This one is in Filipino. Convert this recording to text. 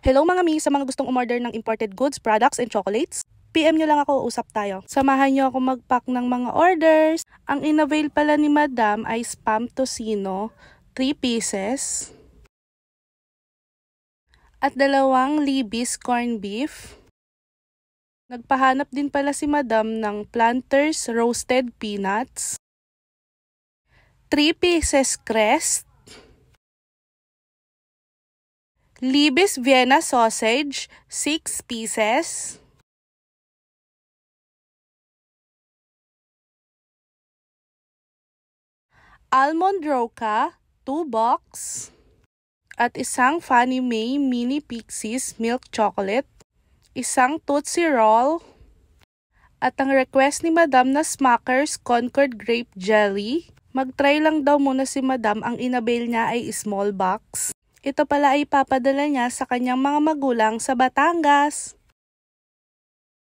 Hello mga mi, sa mga gustong umorder ng imported goods, products, and chocolates, PM nyo lang ako, usap tayo. Samahan nyo ako mag-pack ng mga orders. Ang in-avail pala ni Madam ay Spam Tocino, 3 pieces. At 2 Libby's corned beef. Nagpahanap din pala si Madam ng Planters roasted peanuts. 3 pieces crest. Libby's Vienna sausage, 6 pieces. Almond Roca, 2 box. At isang Fannie Mae Mini Pixies Milk Chocolate. Isang Tootsie Roll. At ang request ni Madam na Smucker's Concord Grape Jelly. Mag-try lang daw muna si Madam, ang in-avail niya ay small box. Ito pala ay papadala niya sa kanyang mga magulang sa Batangas.